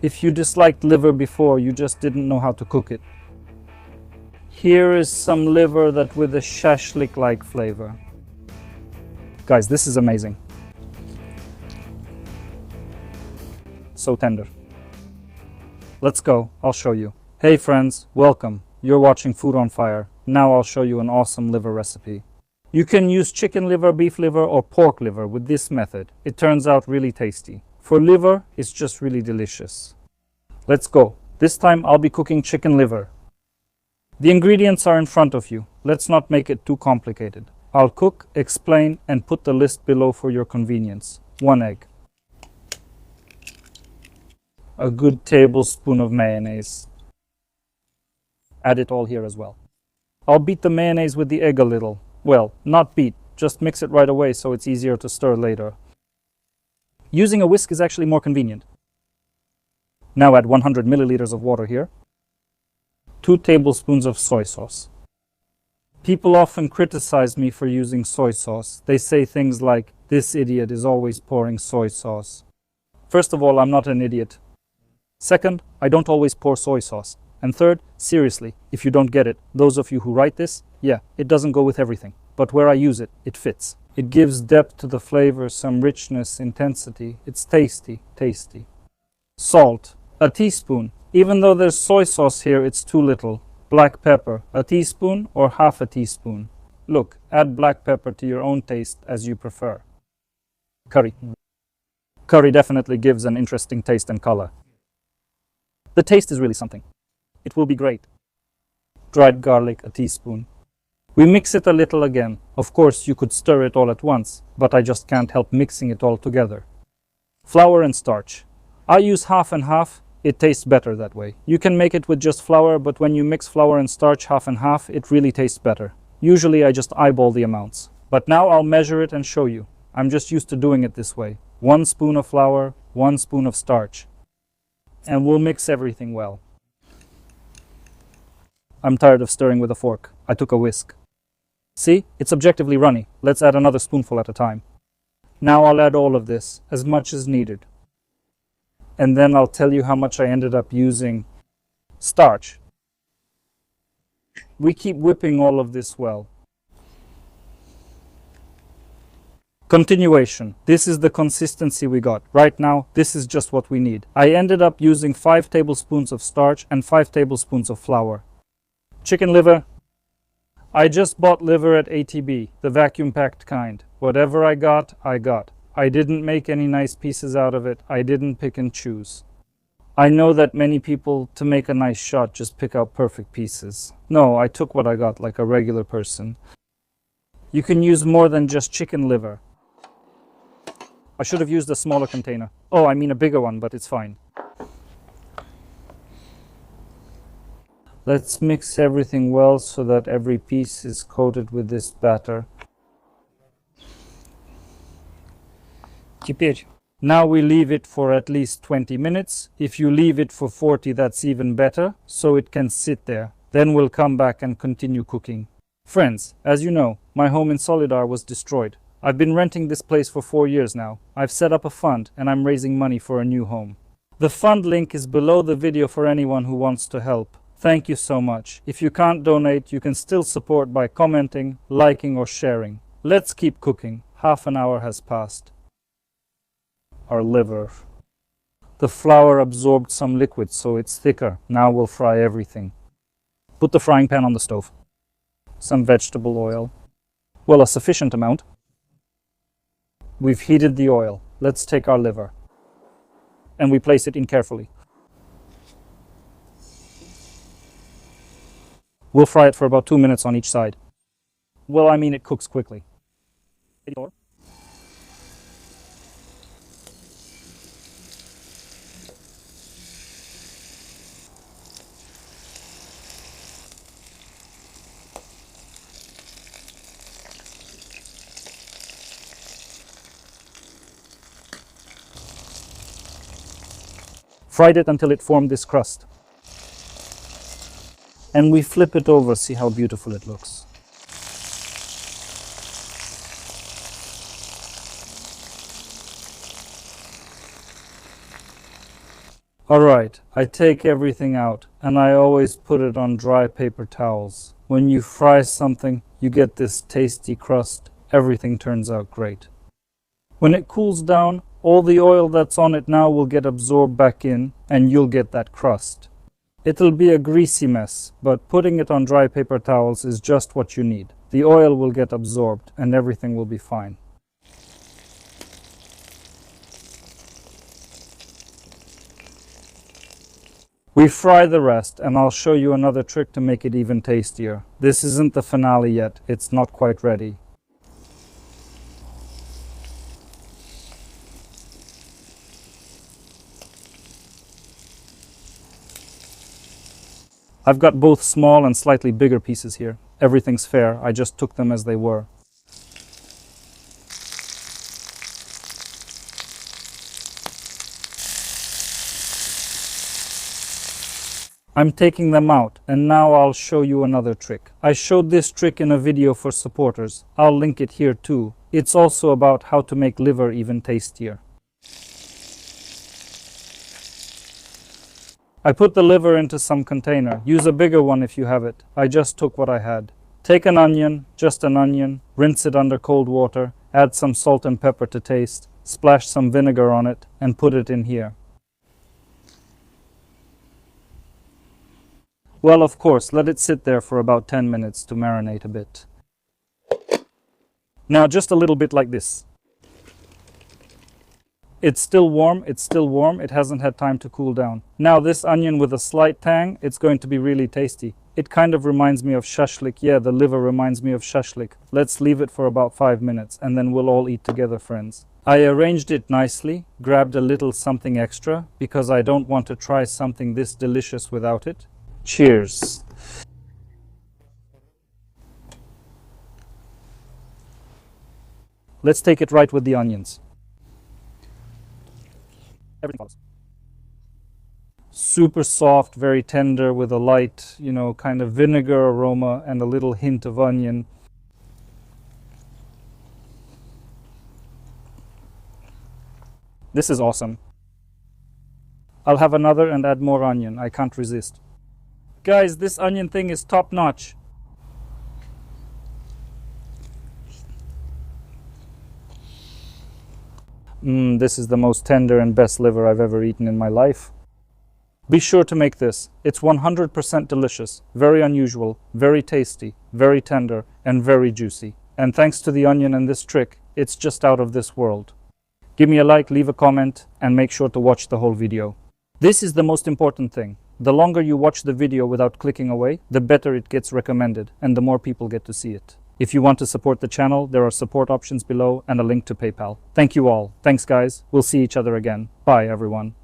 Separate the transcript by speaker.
Speaker 1: If you disliked liver before, you just didn't know how to cook it. Here is some liver that with a shashlik-like flavor. Guys, this is amazing. So tender. Let's go, I'll show you. Hey friends, welcome. You're watching Food on Fire. Now I'll show you an awesome liver recipe. You can use chicken liver, beef liver, or pork liver with this method. It turns out really tasty. For liver, it's just really delicious. Let's go. This time I'll be cooking chicken liver. The ingredients are in front of you. Let's not make it too complicated. I'll cook, explain, and put the list below for your convenience. 1 egg. A good tablespoon of mayonnaise. Add it all here as well. I'll beat the mayonnaise with the egg a little. Well, not beat, just mix it right away so it's easier to stir later. Using a whisk is actually more convenient. Now add 100 milliliters of water here. 2 tablespoons of soy sauce. People often criticize me for using soy sauce. They say things like, "This idiot is always pouring soy sauce." First of all, I'm not an idiot. Second, I don't always pour soy sauce. And third, seriously, if you don't get it, those of you who write this, yeah, it doesn't go with everything. But where I use it, it fits. It gives depth to the flavor, some richness, intensity. It's tasty, tasty. Salt, a teaspoon. Even though there's soy sauce here, it's too little. Black pepper, a teaspoon or half a teaspoon. Look, add black pepper to your own taste as you prefer. Curry. Curry definitely gives an interesting taste and color. The taste is really something. It will be great. Dried garlic, a teaspoon. We mix it a little again. Of course, you could stir it all at once, but I just can't help mixing it all together. Flour and starch. I use half and half. It tastes better that way. You can make it with just flour, but when you mix flour and starch half and half, it really tastes better. Usually I just eyeball the amounts. But now I'll measure it and show you. I'm just used to doing it this way. 1 spoon of flour, 1 spoon of starch. And we'll mix everything well. I'm tired of stirring with a fork. I took a whisk. See, it's objectively runny. Let's add another spoonful at a time. Now I'll add all of this, as much as needed. And then I'll tell you how much I ended up using. Starch. We keep whipping all of this well. Continuation. This is the consistency we got. Right now, this is just what we need. I ended up using 5 tablespoons of starch and 5 tablespoons of flour. Chicken liver. I just bought liver at ATB, the vacuum-packed kind. Whatever I got, I got. I didn't make any nice pieces out of it. I didn't pick and choose. I know that many people, to make a nice shot, just pick out perfect pieces. No, I took what I got like a regular person. You can use more than just chicken liver. I should have used a smaller container. Oh, I mean a bigger one, but it's fine. Let's mix everything well so that every piece is coated with this batter. Now we leave it for at least 20 minutes. If you leave it for 40, that's even better, so it can sit there. Then we'll come back and continue cooking. Friends, as you know, my home in Solidar was destroyed. I've been renting this place for 4 years now. I've set up a fund and I'm raising money for a new home. The fund link is below the video for anyone who wants to help. Thank you so much. If you can't donate, you can still support by commenting, liking or sharing. Let's keep cooking. Half an hour has passed. Our liver. The flour absorbed some liquid, so it's thicker. Now we'll fry everything. Put the frying pan on the stove. Some vegetable oil. Well, a sufficient amount. We've heated the oil. Let's take our liver. And we place it in carefully. We'll fry it for about 2 minutes on each side. Well, I mean it cooks quickly. Fried it until it formed this crust. And we flip it over, see how beautiful it looks. Alright, I take everything out and I always put it on dry paper towels. When you fry something, you get this tasty crust. Everything turns out great. When it cools down, all the oil that's on it now will get absorbed back in and you'll get that crust. It'll be a greasy mess, but putting it on dry paper towels is just what you need. The oil will get absorbed and everything will be fine. We fry the rest and I'll show you another trick to make it even tastier. This isn't the finale yet, it's not quite ready. I've got both small and slightly bigger pieces here. Everything's fair, I just took them as they were. I'm taking them out, and now I'll show you another trick. I showed this trick in a video for supporters. I'll link it here too. It's also about how to make liver even tastier. I put the liver into some container. Use a bigger one if you have it. I just took what I had. Take an onion, just an onion, rinse it under cold water, add some salt and pepper to taste, splash some vinegar on it, and put it in here. Well, of course, let it sit there for about 10 minutes to marinate a bit. Now just a little bit like this. It's still warm, it hasn't had time to cool down. Now this onion with a slight tang, it's going to be really tasty. It kind of reminds me of shashlik. Yeah, the liver reminds me of shashlik. Let's leave it for about 5 minutes and then we'll all eat together, friends. I arranged it nicely, grabbed a little something extra because I don't want to try something this delicious without it. Cheers. Let's take it right with the onions. Everything follows. Super soft, very tender with a light, kind of vinegar aroma and a little hint of onion. This is awesome. I'll have another and add more onion. I can't resist. Guys, this onion thing is top notch. This is the most tender and best liver I've ever eaten in my life. Be sure to make this. It's 100% delicious, very unusual, very tasty, very tender, and very juicy. And thanks to the onion and this trick, it's just out of this world. Give me a like, leave a comment, and make sure to watch the whole video. This is the most important thing. The longer you watch the video without clicking away, the better it gets recommended, and the more people get to see it. If you want to support the channel, there are support options below and a link to PayPal. Thank you all. Thanks guys. We'll see each other again. Bye everyone.